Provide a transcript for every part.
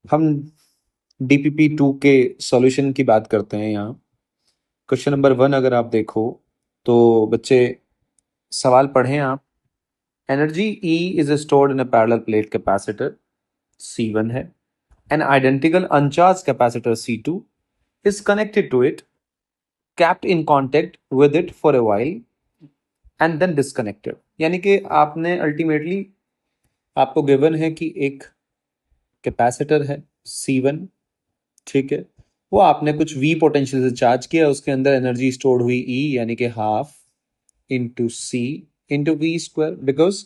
हम DPP2 के solution की बात करते हैं यहाँ। क्वेश्चन नंबर 1 अगर आप देखो तो बच्चे सवाल पढ़ें आप। Energy E is stored in a parallel plate capacitor C1 है। An identical uncharged capacitor C2 is connected to it, kept in contact with it for a while and then disconnected। यानी कि आपने अल्टीमेटली आपको given है कि एक capacitor है C1, ठीक है, वो आपने कुछ V पोटेंशियल से चार्ज किया, उसके अंदर एनर्जी स्टोर्ड हुई E यानी कि half into C into V square, because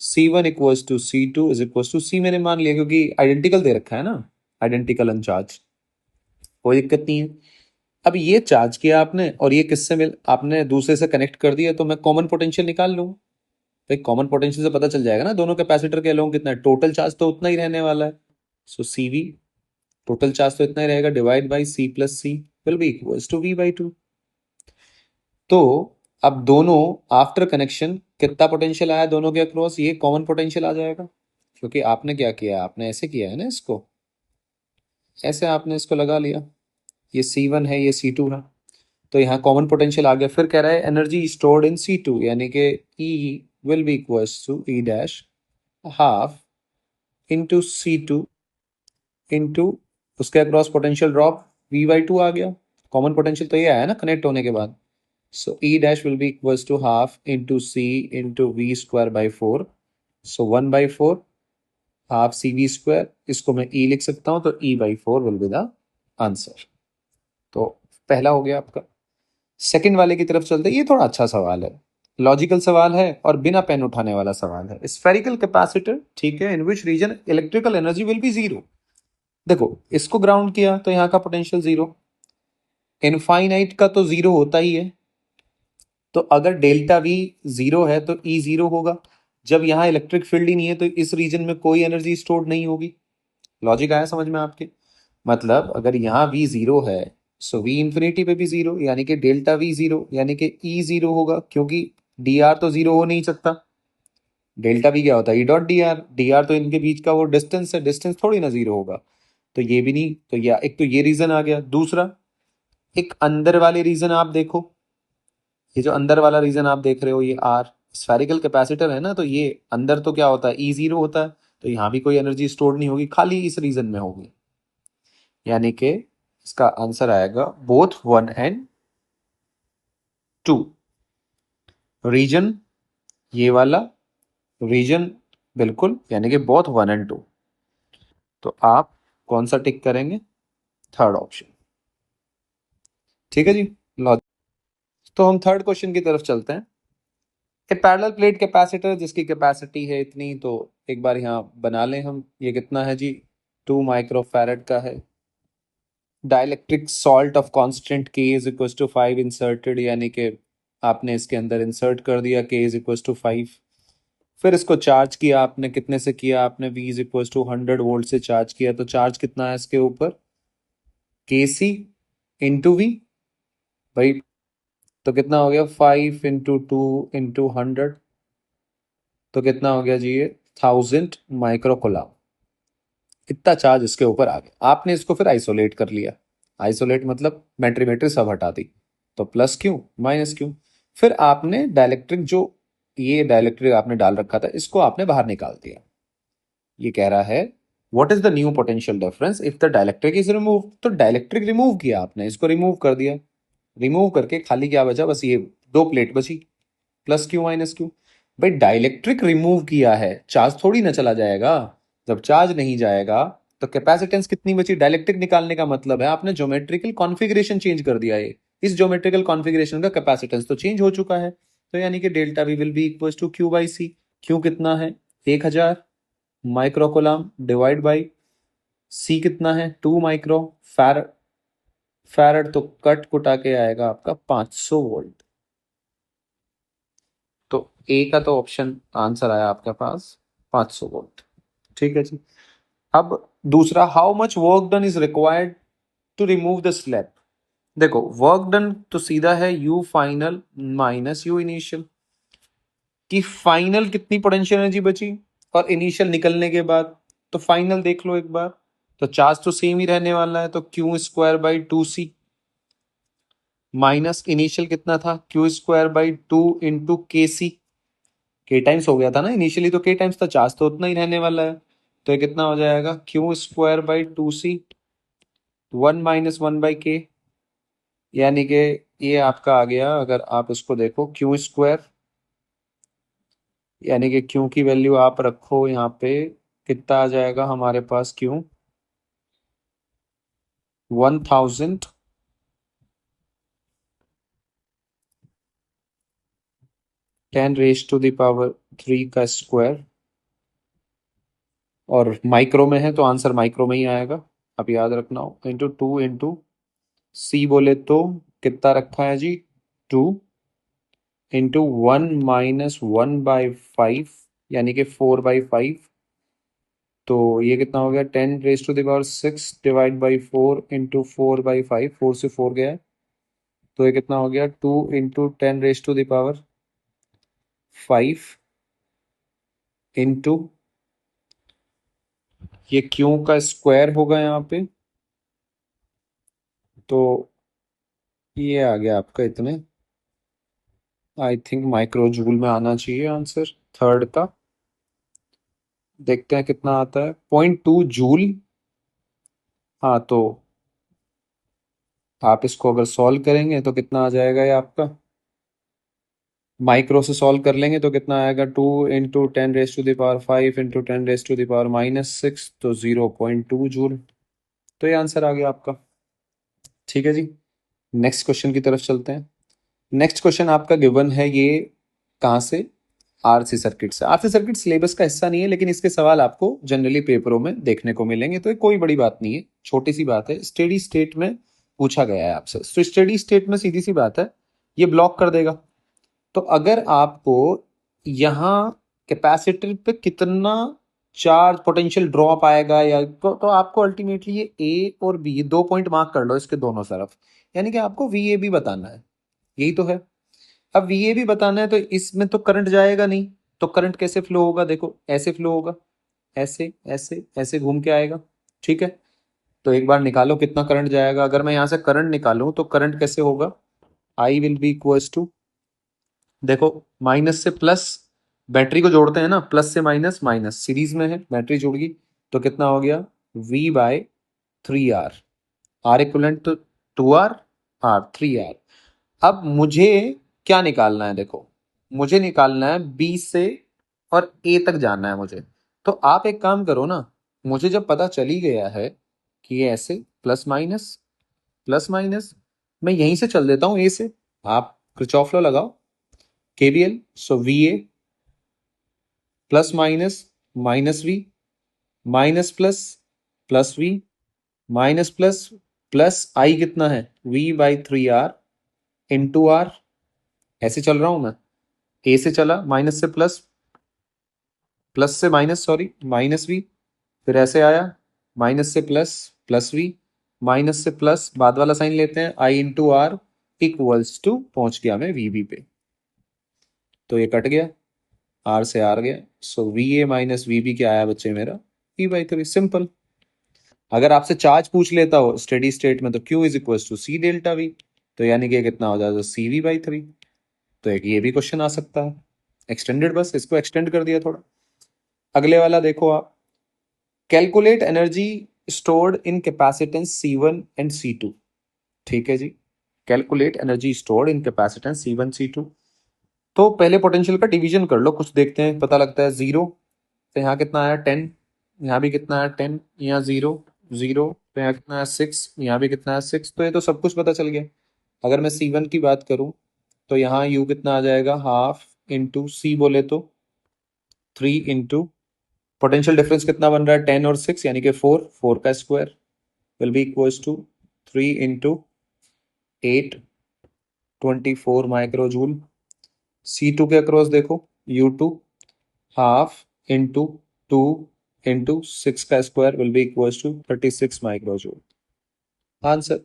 C1 equals to C2 is equals to C मैंने मान लिया क्योंकि आइडेंटिकल दे रखा है ना, आइडेंटिकल अनचार्ज, कोई दिक्कत नहीं है। अब ये चार्ज किया आपने और ये किससे मिल आपने दूसरे से कनेक्ट कर दिया, तो मैं कॉमन पोटेंशियल निकाल लूँ। भाई कॉमन पोटेंशियल से पता चल जाएगा ना दोनों कैपेसिटर के अलोंग कितना है, टोटल चार्ज तो उतना ही रहने वाला है। सो CV टोटल चार्ज तो इतना ही रहेगा, divide by C plus C will be equals to V/2। तो अब दोनों आफ्टर कनेक्शन कितना पोटेंशियल आया दोनों के अक्रॉस, ये कॉमन पोटेंशियल आ जाएगा क्योंकि आपने क्या किया, आपने ऐसे किया है ना, इसको ऐसे आपने इसको लगा लिया, ये C1 है ये C2 है, तो यहाँ कॉमन पोटेंशियल आ गया। फिर कह रहा है एनर्जी स्टोर्ड इन C2 यानी कि E will be equals to E dash half into C2 into उसके अक्रॉस पोटेंशियल ड्रॉप V/2 आ गया। कॉमन पोटेंशियल तो ये आया ना कनेक्ट होने के बाद। So E dash will be equals to half into C into V square by 4। So 1/4 half CV square, इसको मैं E लिख सकता हूँ, तो E/4 will be the answer. तो पहला हो गया आपका। सेकंड वाले की तरफ चलते हैं, ये थोड़ा अच्छा सवाल है, लॉजिकल सवाल है और बिना पेन उठाने वाला सवाल है। स्फेरिकल कैपेसिटर, ठीक है, in which region electrical energy will be zero. देखो इसको ग्राउंड किया तो यहाँ का पोटेंशियल जीरो, इनफाइनाइट का तो जीरो होता ही है, तो अगर डेल्टा V जीरो है तो E जीरो होगा। जब यहाँ इलेक्ट्रिक फील्ड ही नहीं है तो इस रीजन में कोई एनर्जी स्टोर्ड नहीं होगी। लॉजिक आया समझ में आपके? मतलब अगर यहाँ V जीरो है सो V इंफिनिटी पे भी जीरो, यानी कि डेल्टा V जीरो यानी कि E जीरो होगा, क्योंकि dr तो जीरो हो नहीं सकता। डेल्टा V क्या होता है, E डॉट dr तो इनके बीच का वो डिस्टेंस है, डिस्टेंस थोड़ी ना जीरो होगा, तो ये भी नहीं। तो या एक तो ये रीजन आ गया। दूसरा एक अंदर वाले रीजन आप देखो, ये जो अंदर वाला रीजन आप देख रहे हो ये R स्फेरिकल कैपेसिटर है ना, तो ये अंदर तो क्या होता है, E जीरो होता है, तो यहाँ भी कोई एनर्जी स्टोर नहीं होगी, खाली इस रीजन में होगी। यानी कि इसका आंसर आएगा बोथ 1 एंड 2। रीजन ये वाला रीजन बिल्कुल, यानी कि बोथ 1 एंड 2। तो आप कौन सा टिक करेंगे? Third option. ठीक है जी, लॉजिक। तो हम थर्ड क्वेश्चन की तरफ चलते हैं। ए पैरेलल प्लेट कैपेसिटर जिसकी कैपेसिटी है इतनी, तो एक बार यहाँ बना लें हम। ये कितना है जी, 2 माइक्रोफैरड का है। Dielectric salt of constant K is equal to 5 inserted, यानी कि आपने इसके अंदर इंसर्ट कर दिया K इज इक्वल टू 5। फिर इसको चार्ज किया आपने, कितने से किया आपने, V is equal to 100 volt से चार्ज किया, तो चार्ज कितना है इसके ऊपर, KC इंटू V। भाई तो कितना हो गया, 5 इंटू 2 इंटू 100, तो कितना हो गया जी ये 1000 माइक्रोकोलाम। इतना चार्ज इसके ऊपर आ गया। आपने इसको फिर आइसोलेट कर लिया, आइसोलेट मतलब मेट्रीमेट्री सब हटा दी, तो प्लस क्यों माइनस क्यों। फिर आपने डाइलेक्ट्रिक जो ये डाइलेक्ट्रिक आपने डाल रखा था इसको आपने बाहर निकाल दिया। ये कह रहा है what is the new potential difference if the dielectric is remove. तो डाइलेक्ट्रिक रिमूव किया आपने, इसको रिमूव कर दिया, रिमूव करके खाली क्या बचा, बस ये दो प्लेट बची, प्लस क्यू माइनस क्यू। भाई डाइलेक्ट्रिक रिमूव किया है, चार्ज थोड़ी ना चला जाएगा। जब चार्ज नहीं जाएगा तो कैपेसिटेंस कितनी बची, डाइलेक्ट्रिक निकालने का मतलब है आपने ज्योमेट्रिकल कॉन्फ़िगरेशन चेंज कर दिया है। इस ज्योमेट्रिकल कॉन्फ़िगरेशन का कैपेसिटेंस तो चेंज हो चुका है, तो यानी कि delta V will be equal to Q by C. Q कितना है, 1000 माइक्रोकोलाम डिवाइड बाई सी कितना है, 2 माइक्रो फैरड। फैरड तो कट कुटा के आएगा आपका 500 वोल्ट। तो ए का तो ऑप्शन आंसर आया आपके पास 500 वोल्ट। ठीक है जी। अब दूसरा, how much work done is required to remove the slab. देखो वर्क डन तो सीधा है U final minus U initial, कि फाइनल कितनी पोटेंशियल एनर्जी बची और इनिशियल निकलने के बाद। तो फाइनल देख लो एक बार, तो चार्ज तो सेम ही रहने वाला है, तो Q square by 2c minus initial कितना था, क्यू स्क्वायर बाई 2 इंटू के सी। के टाइम्स हो गया था ना इनिशियली, तो के टाइम्स था, चार्ज तो उतना ही रहने वाला है। तो ये कितना हो जाएगा, Q square by 2c 1 - 1/k, यानी कि ये आपका आ गया, अगर आप इसको देखो क्यू स्क्वायर, यानी कि क्यू की वैल्यू आप रखो यहाँ पे, कितना आ जाएगा हमारे पास, क्यू 1000 10⁻³ का स्क्वायर, और माइक्रो में है तो आंसर माइक्रो में ही आएगा, अब याद रखना हो, इंटू 2 इंटू सी बोले तो कितना रखा है जी, 2 इंटू 1 - 1/5, यानी कि 4/5। तो ये कितना हो गया, 10⁻6 डिवाइड बाई 4 इंटू 4/5, 4 से 4 गया है, तो ये कितना हो गया, 2 इंटू 10⁻5 इंटू ये क्यू का स्क्वायर होगा यहाँ पे, तो ये आ गया आपका इतने, आई थिंक माइक्रो जूल में आना चाहिए आंसर थर्ड का। देखते हैं कितना आता है, 0.2 जूल। हाँ, तो आप इसको अगर सॉल्व करेंगे तो कितना आ जाएगा ये आपका, माइक्रो से सॉल्व कर लेंगे तो कितना आएगा, 2 इंटू 10⁻5 इंटू 10⁻⁻6, तो 0.2 जूल। तो ये आंसर आ गया आपका। ठीक है जी, नेक्स्ट क्वेश्चन की तरफ चलते हैं। नेक्स्ट क्वेश्चन आपका गिवन है, ये कहाँ से, आरसी सर्किट से। आरसी सर्किट सिलेबस का हिस्सा नहीं है, लेकिन इसके सवाल आपको जनरली पेपरों में देखने को मिलेंगे, तो ये कोई बड़ी बात नहीं है, छोटी सी बात है। स्टेडी स्टेट में पूछा गया है आपसे, तो स्टेडी स्टेट में सीधी सी बात है, ये ब्लॉक कर देगा। तो अगर आपको यहाँ कैपेसिटर पे कितना चार्ज पोटेंशियल ड्रॉप आएगा, या तो आपको अल्टीमेटली ये ए और बी 2 पॉइंट मार्क कर लो इसके दोनों तरफ, यानी कि आपको वी ए भी बताना है, यही तो है। अब वी ए भी बताना है, तो इसमें तो करंट जाएगा नहीं, तो करंट कैसे फ्लो होगा, देखो ऐसे फ्लो होगा, ऐसे ऐसे ऐसे घूम के आएगा। ठीक है, तो एक बार निकालो कितना करंट जाएगा। अगर मैं यहाँ से करंट निकालूं तो करंट कैसे होगा, I will be equals to, देखो माइनस से प्लस, बैटरी को जोड़ते हैं ना, प्लस से माइनस, माइनस सीरीज में है, बैटरी जुड़ गई, तो कितना हो गया, V/3R, आर इक्वलेंट तो 2R, R 3R। अब मुझे क्या निकालना है, देखो मुझे निकालना है बी से और ए तक जाना है मुझे। तो आप एक काम करो ना, मुझे जब पता चली गया है कि ये ऐसे प्लस माइनस, मैं यहीं से चल देता हूं ए से। आप किरचॉफ लॉ लगाओ, KVL, so V A plus minus V, minus plus V, minus plus I कितना है, V/3R इंटू आर। ऐसे चल रहा हूं मैं, ए से चला माइनस से प्लस, प्लस से माइनस, सॉरी माइनस वी, फिर ऐसे आया माइनस से प्लस, प्लस वी, माइनस से प्लस, बाद वाला साइन लेते हैं, आई इंटू आर इक्वल्स टू, पहुंच गया मैं वी बी पे, तो ये कट गया, आर से आर गया, so V A minus V B क्या आया बच्चे मेरा, V/3, सिंपल। अगर आपसे चार्ज पूछ लेता हो स्टेडी स्टेट में, तो Q is equal to C delta V, तो यानी कि कितना हो जाएगा, CV/3। तो एक ये भी क्वेश्चन आ सकता है, एक्सटेंडेड, बस इसको एक्सटेंड कर दिया थोड़ा। अगले वाला देखो आप, calculate energy stored in capacitance C1 and C2। ठीक है जी, calculate energy stored in capacitance C1 C2। तो पहले पोटेंशियल का डिवीजन कर लो, कुछ देखते हैं, पता लगता है 0, तो यहाँ कितना आया 10, यहाँ भी कितना है 10, यहाँ 0 0, तो यहाँ कितना है 6, यहाँ भी कितना है 6, तो ये तो सब कुछ पता चल गया। अगर मैं C1 की बात करूं, तो यहाँ U कितना आ जाएगा, हाफ इंटू C बोले तो 3 इंटू पोटेंशियल डिफरेंस कितना बन रहा है, 10 और 6, यानी कि 4, 4 का square will be equals to 3 into 8, 24 micro joule. C2 के अक्रॉस देखो, U2 हाफ इंटू 2 इंटू 6 का square will be equals to 36 micro joule. Answer,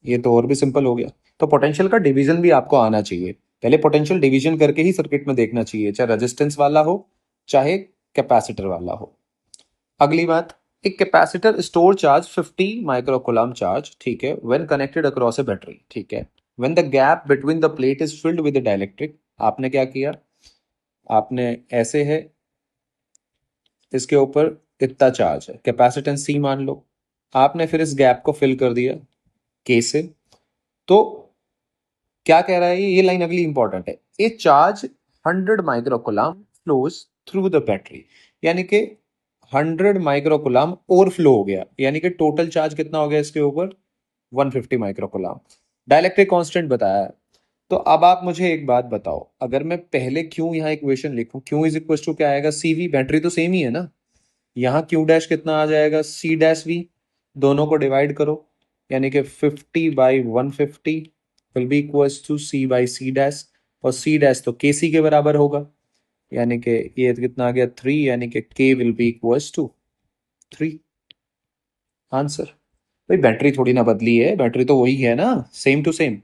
ये तो और भी सिंपल हो गया। तो पोटेंशियल का डिवीजन भी आपको आना चाहिए, पहले पोटेंशियल डिवीजन करके ही सर्किट में देखना चाहिए, चाहे रेजिस्टेंस वाला हो चाहे कैपेसिटर वाला हो। अगली बात, एक capacitor store charge 50 microcoulomb charge, ठीक है, when connected across A battery, ठीक है, when the gap between the plate is filled with dielectric. आपने क्या किया, आपने ऐसे है, इसके ऊपर इतना चार्ज है, कैपेसिटेंस सी मान लो, आपने फिर इस गैप को फिल कर दिया के से। तो क्या कह रहा है ये लाइन अगली इंपॉर्टेंट है, ए charge 100 microcoulomb flows through the battery, यानी कि 100 माइक्रोकूलम ओवरफ्लो हो गया, यानी कि टोटल चार्ज कितना हो गया इसके ऊपर, 150 माइक्रोकूलम। डाइलेक्ट्रिक कांस्टेंट बताया है। तो अब आप मुझे एक बात बताओ, अगर मैं पहले क्यू यहाँ इक्वेशन लिखूं, क्यू इज इक्वल टू क्या आएगा, सी वी, बैटरी तो सेम ही है ना, यहाँ क्यू डैश कितना आ जाएगा, सी डैश वी, दोनों को डिवाइड करो, यानी कि 50/150 will be equals to C by C dash, और सी डैश तो के सी के बराबर होगा, यानी कि ये कितना आ गया 3, यानी कि K will be equals to 3। Answer. भाई बैटरी थोड़ी ना बदली है, बैटरी तो वही है ना, सेम टू सेम।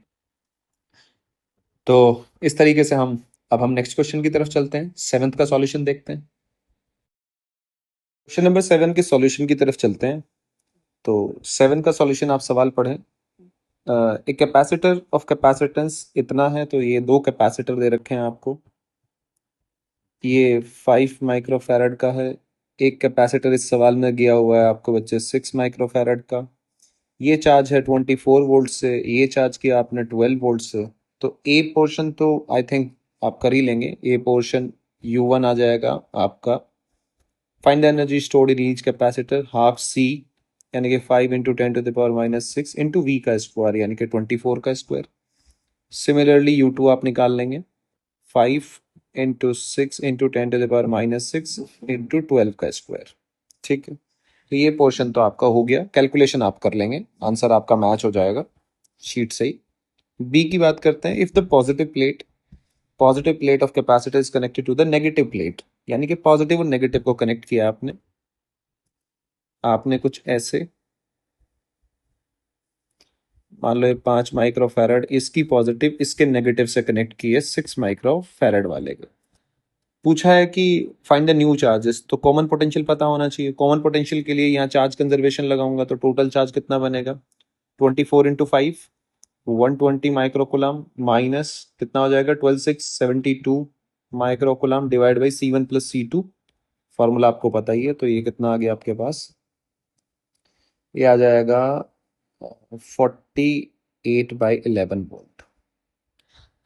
तो इस तरीके से हम नेक्स्ट क्वेश्चन की तरफ चलते हैं, सेवंथ का सॉल्यूशन देखते हैं। क्वेश्चन नंबर 7 के सॉल्यूशन की तरफ चलते हैं। तो 7 का सॉल्यूशन आप सवाल पढ़ें। एक कैपेसिटर ऑफ कैपेसिटेंस इतना है, तो ये दो कैपेसिटर दे रखे हैं आपको, ये 5 माइक्रोफैरड का है। एक कैपेसिटर इस सवाल में गया हुआ है आपको बच्चे 6 माइक्रोफैरड का। ये चार्ज है 24 वोल्ट से, ये चार्ज किया आपने 12 वोल्ट से। तो ए पोर्शन तो आई थिंक आप कर ही लेंगे, ए पोर्शन U1 आ जाएगा आपका। Find the energy stored in each capacitor, half C, यानी कि 5 × 10⁻⁶ इंटू वी का स्क्वायर, यानी कि 24 का स्क्वायर। सिमिलरली U2 आप निकाल लेंगे, 5 × 6 × 10⁻⁶ इंटू 12 का स्क्वायर, ठीक है। तो ये पोर्शन तो आपका हो गया, कैलकुलेशन आप कर लेंगे, आंसर आपका मैच हो जाएगा शीट से ही। बी की बात करते हैं, if the positive plate of capacitor is connected to the negative plate, यानी कि पॉजिटिव और नेगेटिव को कनेक्ट किया आपने कुछ ऐसे, मान लो ये 5 माइक्रोफैरड, इसकी पॉजिटिव इसके नेगेटिव से कनेक्ट की है 6 माइक्रोफैरड वाले को। पूछा है कि फाइंड द न्यू चार्जेस, तो कॉमन पोटेंशियल पता होना चाहिए। कॉमन पोटेंशियल के लिए यहाँ चार्ज कंजर्वेशन लगाऊंगा, तो टोटल चार्ज कितना बनेगा, 24 × 5, 120 माइक्रोकुलम, माइनस कितना हो जाएगा, 12 6 72 microcoulomb, divide by C1 + C2, formula आपको पता ही है। तो ये कितना आ गया आपके पास, ये आ जाएगा 48/11 वोल्ट।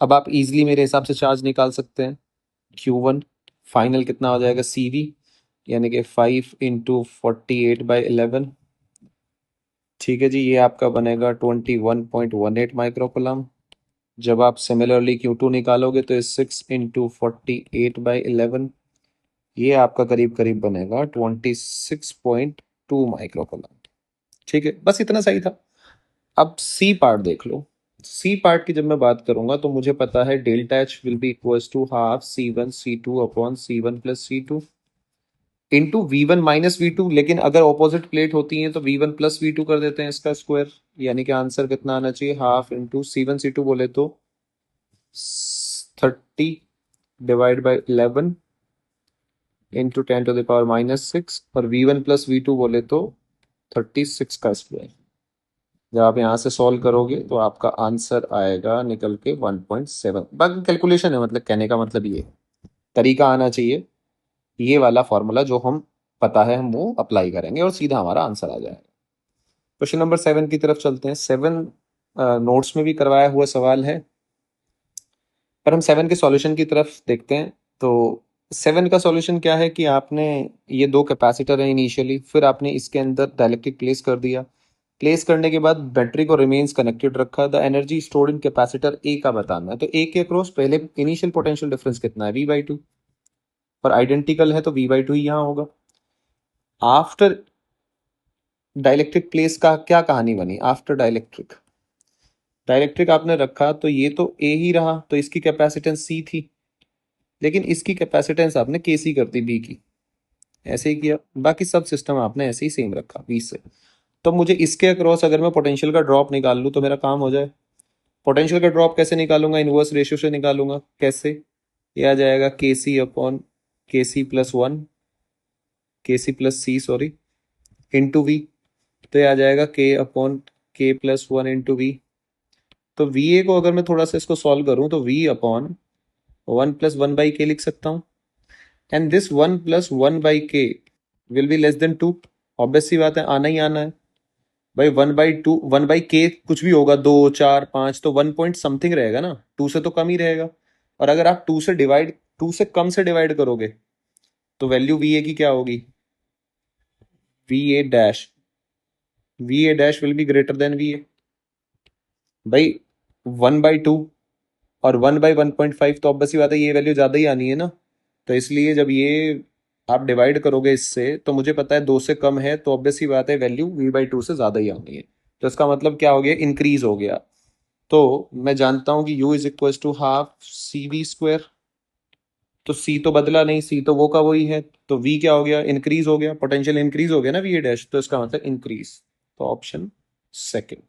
अब आप इजीली मेरे हिसाब से चार्ज निकाल सकते हैं, Q1 फाइनल कितना हो जाएगा CV, यानी कि 5 × 48/11, ठीक है जी, ये आपका बनेगा 21.18 माइक्रोकुलम। जब आप सिमिलरली Q2 निकालोगे तो 6 × 48/11, ये आपका करीब करीब बनेगा 26.2 माइक्रोकुलम, ठीक है, बस इतना सही था। अब सी पार्ट देख लो। सी पार्ट की जब मैं बात करूंगा तो मुझे पता है delta H will be equals to half C1 C2 upon C1 + C2 into V1 - V2, लेकिन अगर ऑपोजिट प्लेट होती है तो V1 + V2 कर देते हैं इसका स्क्वायर, यानी कि आंसर कितना आना चाहिए, हाफ इंटू C1 C2 बोले तो 30/11 इंटू 10⁻⁻6, और V1 + V2 बोले तो 36 का स्क्वायर। जब आप यहाँ से सॉल्व करोगे तो आपका आंसर आएगा निकल के 1.7। बाकी कैलकुलेशन है, मतलब कहने का मतलब ये तरीका आना चाहिए, ये वाला फॉर्मूला जो हम पता है हम वो अप्लाई करेंगे और सीधा हमारा आंसर आ जाएगा। क्वेश्चन नंबर 7 की तरफ चलते हैं। 7 नोट्स में भी करवाया हुआ सवाल है, पर हम 7 के सॉल्यूशन की तरफ देखते हैं। तो 7 का सॉल्यूशन क्या है कि आपने ये दो कैपेसिटर है इनिशियली, फिर आपने इसके अंदर डाइलेक्ट्रिक प्लेस कर दिया, प्लेस करने के बाद बैटरी को रिमेन्स कनेक्टेड रखा, the energy stored in capacitor A का बताना है। तो ए के अक्रॉस पहले इनिशियल पोटेंशियल डिफरेंस कितना है, V/2, और आइडेंटिकल है तो V/2 ही यहाँ होगा। आफ्टर डाइलेक्ट्रिक प्लेस का क्या कहानी बनी, आफ्टर डाइलेक्ट्रिक आपने रखा तो ये तो ए ही रहा, तो इसकी कैपेसिटेंस सी थी, लेकिन इसकी कैपेसिटेंस आपने के सी कर दी बी की, ऐसे ही किया, बाकी सब सिस्टम आपने ऐसे ही सेम रखा 20 से। तो मुझे इसके अक्रॉस अगर मैं पोटेंशियल का ड्रॉप निकाल लूँ तो मेरा काम हो जाए। पोटेंशियल का ड्रॉप कैसे निकालूंगा, इनवर्स रेशियो से निकालूंगा। कैसे, ये आ जाएगा KC upon KC + 1, KC + C, sorry, into V, तो ये आ जाएगा K upon K plus one into V. तो वी ए को अगर मैं थोड़ा सा इसको सॉल्व करूं तो V upon one plus one by K लिख सकता हूँ, and this one plus one by K will be less than two. Obvious सी बात है, आना ही आना है भाई। One by two, one by के कुछ भी होगा, दो चार पांच, तो वन पॉइंट समथिंग रहेगा ना, टू से तो कम ही रहेगा। और अगर आप टू से कम से डिवाइड करोगे तो वैल्यू वी ए की क्या होगी, V A dash, V A dash will be greater than V A. भाई वन बाई टू और one by one point five, तो ऑब्वियस सी बात है ये वैल्यू ज्यादा ही आनी है ना। तो इसलिए जब ये आप डिवाइड करोगे इससे, तो मुझे पता है दो से कम है, तो ऑब्वियस सी बात है वैल्यू वी बाई टू से ज्यादा ही आनी है। तो इसका मतलब क्या हो गया, इंक्रीज हो गया। तो मैं जानता हूं कि u is equal to half C V square. तो c तो बदला नहीं, c तो वो का वही है, तो v क्या हो गया, इंक्रीज हो गया, पोटेंशियल इंक्रीज हो गया ना वी ए डैश, तो इसका मतलब इंक्रीज। तो ऑप्शन सेकंड।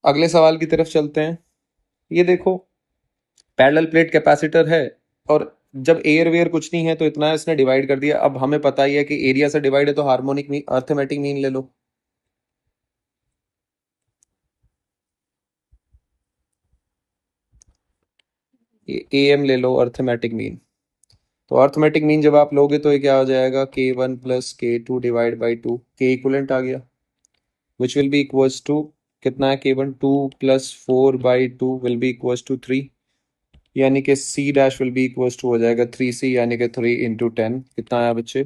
अगले सवाल की तरफ चलते हैं। ये देखो, पैरेलल प्लेट कैपेसिटर है, और जब एयर वेयर कुछ नहीं है तो इतना इसने डिवाइड कर दिया। अब हमें पता ही है कि एरिया से डिवाइड है तो हार्मोनिक मीन, अर्थमेटिक मीन ले लो। ए एम ले लो, अर्थमेटिक मीन। तो अर्थमेटिक मीन जब आप लोगे तो ये क्या हो जाएगा, K one plus K two divide by two, K equivalent आ गया, which will be equals to, कितना है K one, two plus four by two will be equals to three, यानी कि C dash will be equals to हो जाएगा three C, यानी कि थ्री इंटू टेन, कितना आया बच्चे,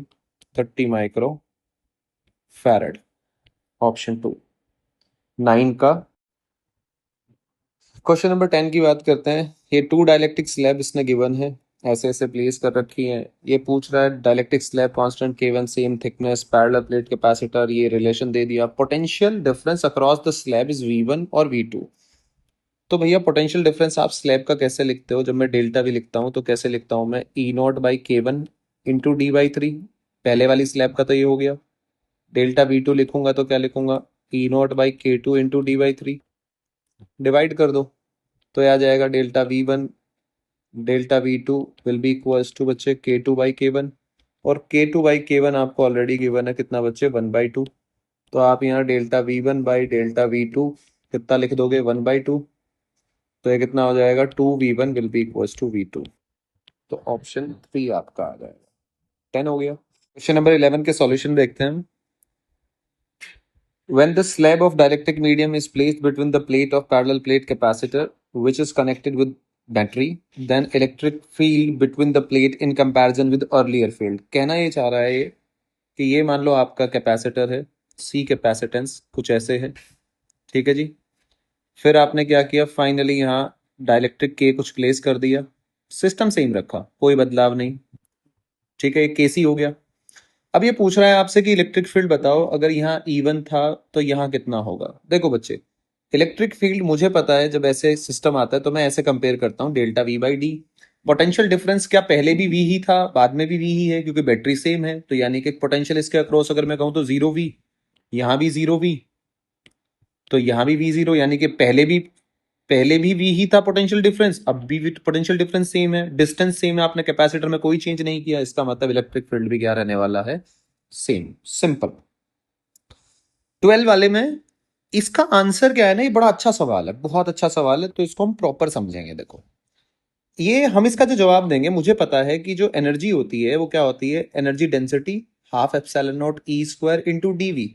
30 micro farad. Option two, nine का। क्वेश्चन नंबर 10 की बात करते हैं। ये टू डायलेक्ट्रिक स्लैब इसने गिवन है, ऐसे ऐसे प्लेस कर रखी है। ये पूछ रहा है dielectric slab constant K1 same thickness, parallel plate capacitor, ये रिलेशन दे दिया। Potential difference across the slab is V1 और V2। तो भैया पोटेंशियल डिफरेंस आप स्लैब का कैसे लिखते हो, जब मैं डेल्टा भी लिखता हूँ तो कैसे लिखता हूँ मैं, ई not by K one into D by three. पहले वाली स्लैब का तो ये हो गया। डेल्टा V2 लिखूंगा तो क्या लिखूंगा, E not by K two into D by three. Divide कर दो तो ये आ जाएगा delta V1, delta V2 will be equals to बच्चे K two by K one, और K two by K one आपको ऑलरेडी गिवन है कितना बच्चे, वन बाई टू। तो आप यहाँ delta V1 by delta V2 कितना लिख दोगे, वन बाई टू। तो ये कितना हो जाएगा, two V1 will be equals to V2। तो ऑप्शन थ्री आपका आ जाएगा। 10 हो गया। क्वेश्चन नंबर 11 के सॉल्यूशन देखते हैं। When the slab of dielectric medium is placed between the plate of parallel plate capacitor which is connected with battery, then electric field between the plate in comparison with earlier field। कहना ये चाह रहा है ये कि ये मान लो आपका कैपेसिटर है, सी कैपेसिटेंस कुछ ऐसे है, ठीक है जी। फिर आपने क्या किया, फाइनली यहाँ डायलेक्ट्रिक के कुछ प्लेस कर दिया, सिस्टम सेम रखा, कोई बदलाव नहीं, ठीक है, एक केसी हो गया। अब ये पूछ रहा है आपसे कि इलेक्ट्रिक फील्ड बताओ, अगर यहाँ E1 था तो यहाँ कितना होगा। देखो बच्चे, इलेक्ट्रिक फील्ड मुझे पता है, जब ऐसे सिस्टम आता है तो मैं ऐसे कंपेयर करता हूँ, delta V by D. Potential difference क्या पहले भी V ही था, बाद में भी V ही है, क्योंकि बैटरी सेम है, तो यानी कि पोटेंशियल इसके अक्रॉस अगर मैं कहूँ तो जीरो V, यहाँ भी जीरो V, तो यहाँ भी V जीरो, यानी कि पहले भी V ही था पोटेंशियल डिफरेंस, अब भी पोटेंशियल डिफरेंस सेम है, डिस्टेंस सेम है, आपने कैपेसिटर में कोई चेंज नहीं किया, इसका मतलब इलेक्ट्रिक फील्ड भी क्या रहने वाला है, सेम, सिंपल। 12 वाले में इसका आंसर क्या है ना, ये बड़ा अच्छा सवाल है, बहुत अच्छा सवाल है, तो इसको हम प्रॉपर समझेंगे। देखो, ये हम इसका जो जवाब देंगे, मुझे पता है कि जो एनर्जी होती है वो क्या होती है, energy density half epsilon not E square into d V.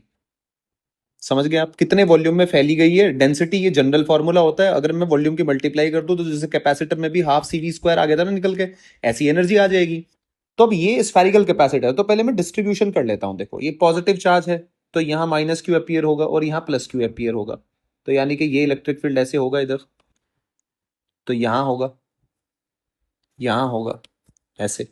समझ गए आप, कितने वॉल्यूम में फैली गई है डेंसिटी, ये जनरल फॉर्मूला होता है। अगर मैं वॉल्यूम की मल्टीप्लाई कर दूं तो जैसे कैपेसिटर में भी हाफ सी वी स्क्वायर आ गया था ना निकल के, ऐसी एनर्जी आ जाएगी। तो अब ये स्फेरिकल कैपेसिटर है, तो पहले मैं डिस्ट्रीब्यूशन कर लेता हूं। देखो, ये पॉजिटिव चार्ज है तो यहाँ माइनस क्यू अपीयर होगा और यहाँ प्लस क्यू अपीयर होगा, तो यानी कि ये इलेक्ट्रिक फील्ड ऐसे होगा इधर, तो यहाँ होगा, यहाँ होगा ऐसे।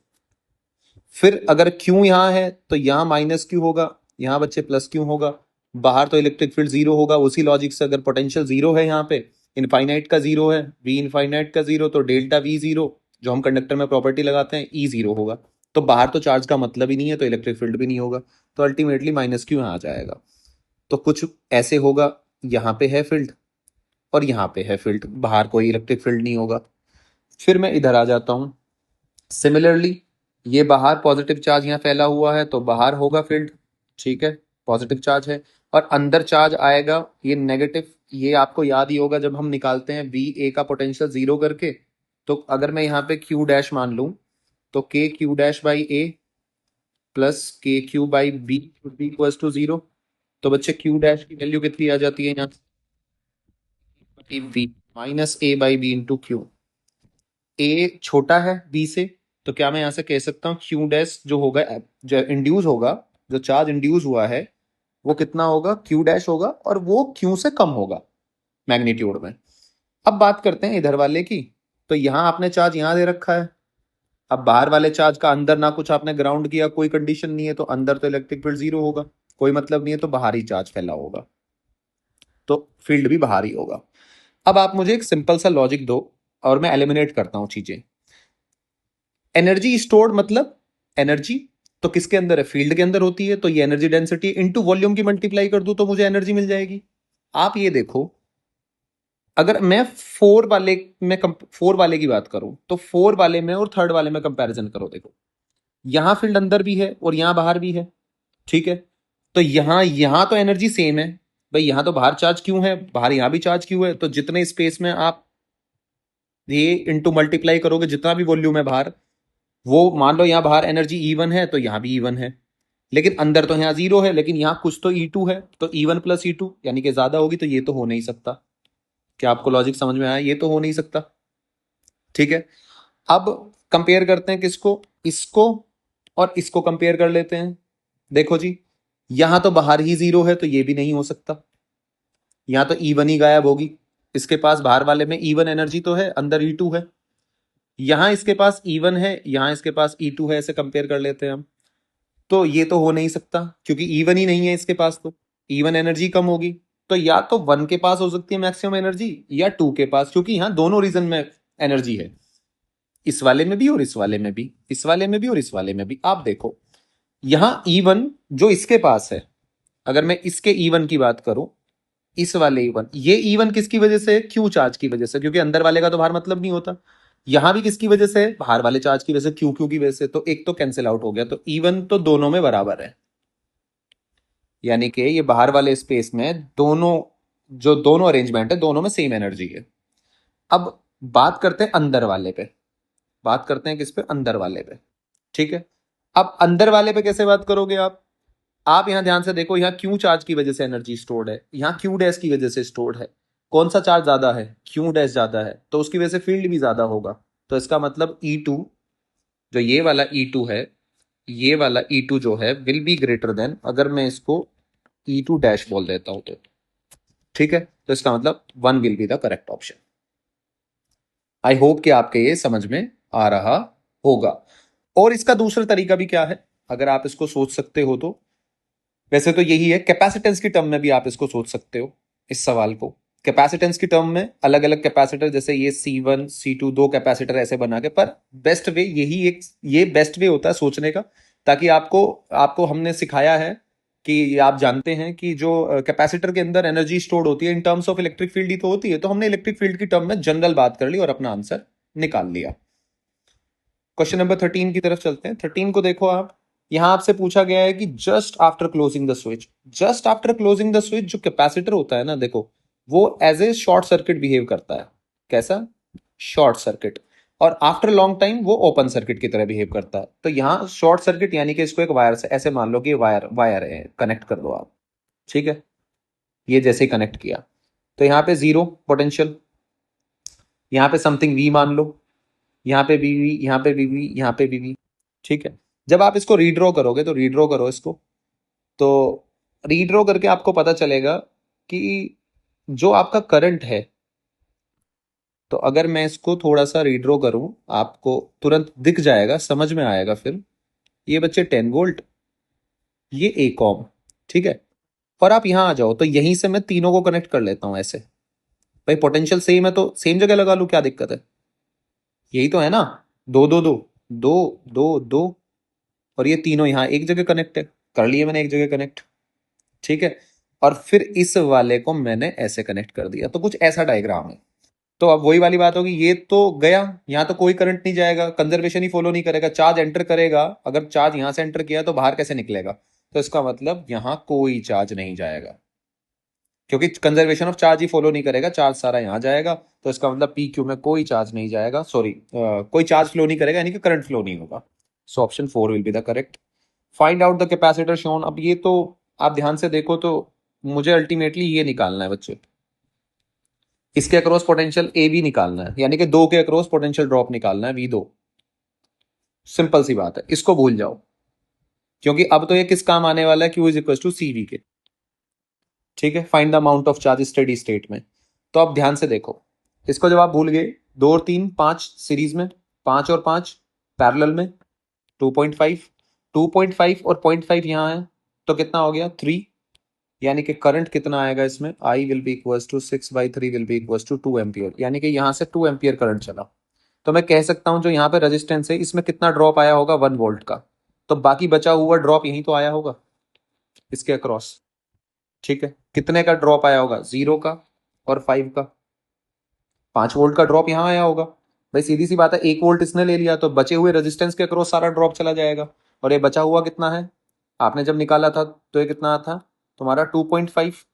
फिर अगर क्यू यहाँ है तो यहाँ माइनस क्यू होगा, यहाँ बच्चे प्लस क्यू होगा। बाहर तो इलेक्ट्रिक फील्ड जीरो होगा, उसी लॉजिक से अगर पोटेंशियल जीरो है यहाँ पे, इनफाइनाइट का जीरो है, वी इनफाइनाइट का जीरो, तो डेल्टा वी जीरो, जो हम कंडक्टर में प्रॉपर्टी लगाते हैं, ई जीरो होगा। तो बाहर तो चार्ज का मतलब ही नहीं है, तो इलेक्ट्रिक फील्ड भी नहीं होगा, तो अल्टीमेटली माइनस क्यू यहाँ आ जाएगा। तो कुछ ऐसे होगा, यहाँ पे है फील्ड और यहाँ पे है फील्ड, बाहर कोई इलेक्ट्रिक फील्ड नहीं होगा। फिर मैं इधर आ जाता हूँ, सिमिलरली ये बाहर पॉजिटिव चार्ज यहाँ फैला हुआ है तो बाहर होगा फील्ड, ठीक है, पॉजिटिव चार्ज है। और अंदर चार्ज आएगा ये नेगेटिव। ये आपको याद ही होगा जब हम निकालते हैं वी ए का पोटेंशियल जीरो करके, तो अगर मैं यहाँ पे क्यू डैश मान लूं तो K Q dash by A plus K Q by B would be equals to zero. तो बच्चे क्यू डैश की वैल्यू कितनी आ जाती है यहाँ, B minus A by B into Q. A छोटा है बी से, तो क्या मैं यहाँ से कह सकता हूँ क्यू डैश जो होगा, जो इंड्यूस होगा, जो चार्ज इंड्यूस हुआ है वो कितना होगा, क्यू डैश होगा, और वो क्यू से कम होगा मैग्नीट्यूड में। अब बात करते हैं इधर वाले की। तो यहाँ आपने चार्ज यहाँ दे रखा है। अब बाहर वाले चार्ज का अंदर ना कुछ आपने ग्राउंड किया, कोई कंडीशन नहीं है, तो अंदर तो इलेक्ट्रिक फील्ड जीरो होगा, कोई मतलब नहीं है, तो बाहर ही चार्ज फैला होगा, तो फील्ड भी बाहर ही होगा। अब आप मुझे एक सिंपल सा लॉजिक दो और मैं एलिमिनेट करता हूं चीजें। एनर्जी स्टोर्ड मतलब एनर्जी तो किसके अंदर है, फील्ड के अंदर होती है, तो ये एनर्जी डेंसिटी इनटू वॉल्यूम की मल्टीप्लाई कर दूं तो मुझे एनर्जी मिल जाएगी। आप ये देखो, अगर मैं फोर वाले की बात करूं तो फोर वाले में और थर्ड वाले में कंपैरिजन करो, देखो यहां फील्ड अंदर भी है और यहां बाहर भी है, ठीक है। तो यहां यहां तो एनर्जी सेम है भाई, यहां तो बाहर चार्ज क्यों है, बाहर यहां भी चार्ज क्यों है, तो जितने स्पेस में आप ये इनटू मल्टीप्लाई करोगे, जितना भी वॉल्यूम है बाहर, वो मान लो यहाँ बाहर एनर्जी E1 है तो यहाँ भी E1 है, लेकिन अंदर तो यहाँ जीरो है, लेकिन यहाँ कुछ तो E2 है, तो E1 प्लस E2 यानी कि ज्यादा होगी, तो ये तो हो नहीं सकता। क्या आपको लॉजिक समझ में आया, ये तो हो नहीं सकता, ठीक है। अब कंपेयर करते हैं किसको, इसको और इसको कंपेयर कर लेते हैं। देखो जी, यहां तो बाहर ही जीरो है, तो ये भी नहीं हो सकता, यहां तो E1 ही गायब होगी। इसके पास बाहर वाले में E1 एनर्जी तो है, अंदर E2 है। यहां इसके पास E1 है, यहां इसके पास E2 है, ऐसे कंपेयर कर लेते हैं हम। तो ये तो हो नहीं सकता क्योंकि E1 ही नहीं है इसके पास, तो E1 एनर्जी कम होगी। तो या तो 1 के पास हो सकती है मैक्सिमम एनर्जी, या 2 के पास, क्योंकि यहाँ दोनों रीजन में एनर्जी है, इस वाले में भी और इस वाले में भी, इस वाले में भी और इस वाले में भी। आप देखो यहां E1 जो इसके पास है, अगर मैं इसके E1 की बात करूं, इस वाले E1, ये E1 किसकी वजह से, क्यू चार्ज की वजह से, क्योंकि अंदर वाले का तो बाहर मतलब नहीं होता। यहां भी किसकी वजह से, बाहर वाले चार्ज की वजह से, क्यू क्यू की वजह से, तो एक तो कैंसिल आउट हो गया, तो E1 तो दोनों में बराबर है, यानी कि ये बाहर वाले स्पेस में दोनों, जो दोनों अरेंजमेंट है दोनों में सेम एनर्जी है। अब बात करते हैं अंदर वाले पे, बात करते हैं किस पे, अंदर वाले पे, ठीक है। अब अंदर वाले पे कैसे बात करोगे आप यहां ध्यान से देखो, यहाँ क्यू चार्ज की वजह से एनर्जी स्टोर्ड है, यहाँ क्यू डैश की वजह से स्टोर्ड है। कौन सा चार्ज ज्यादा है, क्यू डैश ज्यादा है, तो उसकी वजह से फील्ड भी ज्यादा होगा। तो इसका मतलब E2, जो ये वाला E2 है, ये वाला E2 जो है विल बी ग्रेटर देन, अगर मैं इसको E2 डैश बोल देता हूं तो, ठीक है। तो इसका मतलब 1 will be the correct option. I hope कि आपके ये समझ में आ रहा होगा। और इसका दूसरा तरीका भी क्या है, अगर आप इसको सोच सकते हो तो, वैसे तो यही है, कैपेसिटेंस की टर्म में भी आप इसको सोच सकते हो इस सवाल को। कैपेसिटेंस की टर्म में अलग अलग कैपेसिटर, जैसे ये C1 C2 दो कैपेसिटर ऐसे बना के, पर बेस्ट वे यही एक, ये बेस्ट वे होता है सोचने का, ताकि आपको आपको हमने सिखाया है कि आप जानते हैं कि जो कैपेसिटर के अंदर एनर्जी स्टोर्ड होती है in terms of electric field ही तो होती है, तो हमने इलेक्ट्रिक फील्ड की टर्म में जनरल बात कर ली और अपना आंसर निकाल लिया। क्वेश्चन नंबर 13 की तरफ चलते हैं। 13 को देखो आप, यहां आपसे पूछा गया है कि just after closing the switch, just after closing the switch जो कैपेसिटर होता है ना, देखो वो as a short circuit behave करता है। कैसा, शॉर्ट सर्किट। और आफ्टर लॉन्ग टाइम वो ओपन सर्किट की तरह बिहेव करता है। तो यहाँ शॉर्ट सर्किट यानी कि इसको एक वायर से ऐसे मान लो कि वायर वायर है, कनेक्ट कर दो आप, ठीक है। ये जैसे ही कनेक्ट किया तो यहाँ पे जीरो पोटेंशियल, यहाँ पे समथिंग वी मान लो, यहाँ पे वी, यहाँ पे वी, यहाँ पे वी, ठीक है। जब आप इसको रीड्रॉ करोगे, तो रीड्रॉ करो इसको, तो रीड्रॉ करके आपको पता चलेगा कि जो आपका करंट है, तो अगर मैं इसको थोड़ा सा रीड्रॉ करूं, आपको तुरंत दिख जाएगा, समझ में आएगा फिर। ये बच्चे 10 वोल्ट, ये 1 ओम, ठीक है। और आप यहां आ जाओ, तो यहीं से मैं तीनों को कनेक्ट कर लेता हूं ऐसे। भाई पोटेंशियल सेम है तो सेम जगह लगा लूं, क्या दिक्कत है, यही तो है ना। दो दो दो, दो दो दो, और ये तीनों यहाँ एक जगह कनेक्ट है, कर लिए मैंने एक जगह कनेक्ट, ठीक है। और फिर इस वाले को मैंने ऐसे कनेक्ट कर दिया, तो कुछ ऐसा डायग्राम है। तो अब वही वाली बात होगी, ये तो गया, यहाँ तो कोई करंट नहीं जाएगा, कंजर्वेशन ही फॉलो नहीं करेगा, चार्ज एंटर करेगा, अगर चार्ज यहाँ से एंटर किया तो बाहर कैसे निकलेगा, तो इसका मतलब यहाँ कोई चार्ज नहीं जाएगा, क्योंकि conservation of charge he follow नहीं करेगा, चार्ज सारा यहाँ जाएगा। तो इसका मतलब पी क्यू में कोई चार्ज नहीं जाएगा, सॉरी कोई चार्ज फ्लो नहीं करेगा, यानी कि करंट फ्लो नहीं होगा। So option 4 will be the correct. Find out the capacitor shown. अब ये तो आप ध्यान से देखो तो मुझे अल्टीमेटली ये निकालना है बच्चे, इसके अक्रॉस पोटेंशियल ए बी निकालना है, यानी कि दो के अक्रॉस पोटेंशियल ड्रॉप निकालना है V2। सिंपल सी बात है, इसको भूल जाओ, क्योंकि अब तो ये किस काम आने वाला है, Q is equal to CV के। ठीक है, find the amount of charge steady state में। तो अब ध्यान से देखो, इसको जब आप भूल गए, 2 और 3 5 सीरीज में, 5 और 5 पैरेलल में, 2.5 2.5 और 0.5 यहाँ है, तो कितना हो गया 3। यानी कि करंट कितना आएगा इसमें, I will be equals to 6/3 will be equals to 2 ampere, यानी कि यहाँ से 2 एम्पियर करंट चला। तो मैं कह सकता हूँ जो यहाँ पे रेजिस्टेंस है इसमें कितना ड्रॉप आया होगा, 1 वोल्ट का। तो बाकी बचा हुआ ड्रॉप यहीं तो आया होगा इसके अक्रॉस। ठीक है, कितने का ड्रॉप आया होगा, 0 का और 5 का। 5 वोल्ट का ड्रॉप यहाँ आया होगा। भाई सीधी सी बात है, 1 वोल्ट इसने ले लिया तो बचे हुए रेजिस्टेंस के अक्रॉस सारा ड्रॉप चला जाएगा। और ये बचा हुआ कितना है, आपने जब निकाला था तो ये कितना था तुम्हारा 2.5।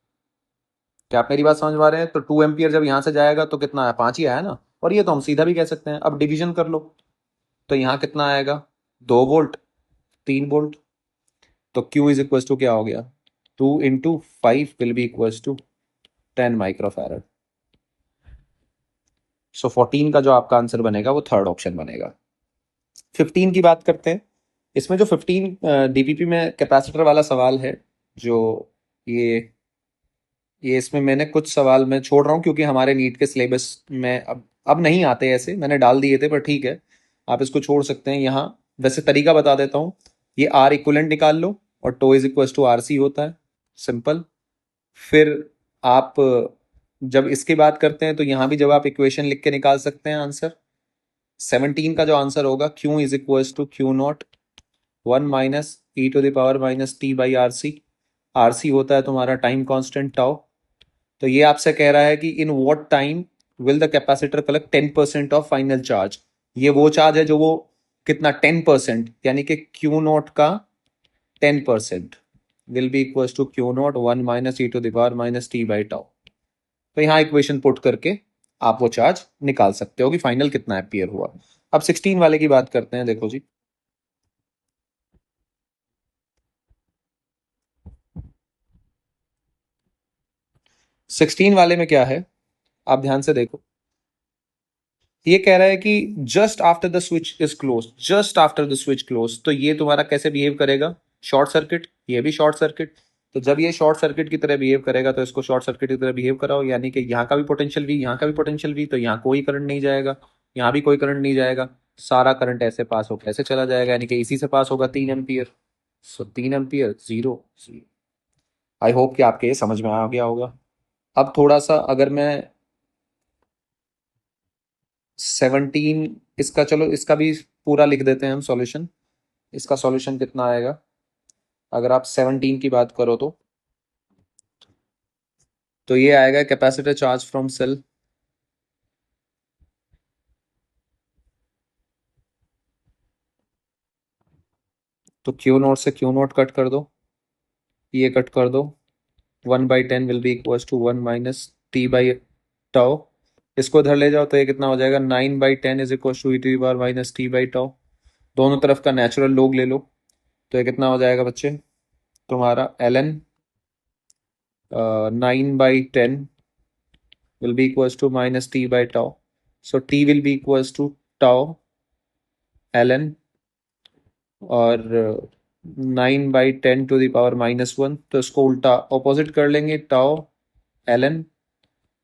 क्या आप मेरी बात समझ पा रहे हैं? तो 2 एम्पियर जब यहाँ से जाएगा तो कितना है, 5 ही आया ना। और ये तो हम सीधा भी कह सकते हैं, अब डिवीजन कर लो, तो यहाँ कितना आएगा, 2 वोल्ट, 3 वोल्ट। तो Q इज इक्वल टू क्या हो गया, 2 into 5 will be equal to 10 microfarad. So 14 का जो आपका आंसर बनेगा वो थर्ड ऑप्शन बनेगा। 15 की बात करते हैं। इसमें जो 15 DPP में कैपेसिटर वाला सवाल है, जो ये इसमें मैंने कुछ सवाल मैं छोड़ रहा हूँ, क्योंकि हमारे नीट के सिलेबस में अब नहीं आते ऐसे, मैंने डाल दिए थे, पर ठीक है आप इसको छोड़ सकते हैं। यहाँ वैसे तरीका बता देता हूँ, ये R इक्विवेलेंट निकाल लो और tau is equal to RC होता है, सिंपल। फिर आप जब इसकी बात करते हैं तो यहाँ भी जब आप इक्वेशन लिख के निकाल सकते हैं आंसर। 17 का जो आंसर होगा, Q is equal to Q0 1 minus e⁻t/RC। RC होता है तुम्हारा टाइम कांस्टेंट टाउ। तो ये आपसे कह रहा है कि in what time will the capacitor collect 10% of final charge. ये वो चार्ज है जो वो कितना 10%, यानी कि Q0 का 10% will be equal to Q0 1 minus e⁻t/टाउ। तो यहाँ इक्वेशन पुट करके आप वो चार्ज निकाल सकते हो कि फाइनल कितना एम्पियर हुआ। अब 16 वाले की बात करते हैं, देखो जी। सिक्सटीन वाले में क्या है, आप ध्यान से देखो। ये कह रहा है कि just after the switch is close, just after the switch close, तो ये तुम्हारा कैसे बिहेव करेगा, शॉर्ट सर्किट, ये भी शॉर्ट सर्किट। तो जब ये शॉर्ट सर्किट की तरह बिहेव करेगा तो इसको शॉर्ट सर्किट की तरह बिहेव कराओ, यानी कि यहाँ का भी पोटेंशियल V, यहाँ का भी पोटेंशियल V, तो यहाँ कोई करंट नहीं जाएगा, यहाँ भी कोई करंट नहीं जाएगा, सारा करंट ऐसे पास होकर ऐसे चला जाएगा, यानी कि इसी से पास होगा 3 ampere. So 3 ampere 0। I hope कि आपके ये समझ में आ गया होगा। अब थोड़ा सा अगर मैं 17 इसका, चलो इसका भी पूरा लिख देते हैं हम सॉल्यूशन। इसका सॉल्यूशन कितना आएगा, अगर आप 17 की बात करो तो ये आएगा कैपेसिटर चार्ज फ्रॉम सेल। तो Q0 से Q0 कट कर दो, ये कट कर दो, 1/10 will be equal to 1 minus t/टाउ। इसको इधर ले जाओ तो ये कितना हो जाएगा, 9/10 इज इक्वल टू e⁻t/टाउ। दोनों तरफ का नेचुरल लोग ले लो, तो ये कितना हो जाएगा बच्चे तुम्हारा ln 9/10 will be equals to minus t/tau. So t will be equals to tau ln और 9/10⁻⁻1। तो इसको उल्टा ऑपोजिट कर लेंगे, टाउ ln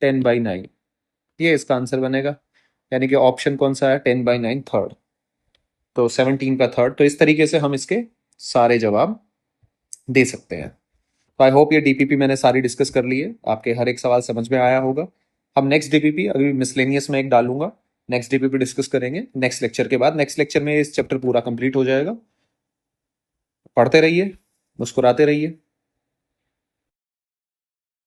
10/9। ये इसका आंसर बनेगा, यानी कि ऑप्शन कौन सा है, 10/9 थर्ड। तो 17 का थर्ड। तो इस तरीके से हम इसके सारे जवाब दे सकते हैं। तो आई होप ये DPP मैंने सारी डिस्कस कर ली है, आपके हर एक सवाल समझ में आया होगा। हम नेक्स्ट DPP अभी मिसलेनियस में एक डालूंगा, नेक्स्ट DPP डिस्कस करेंगे नेक्स्ट लेक्चर के बाद। नेक्स्ट लेक्चर में इस चैप्टर पूरा कंप्लीट हो जाएगा। पढ़ते रहिए, मुस्कुराते रहिए।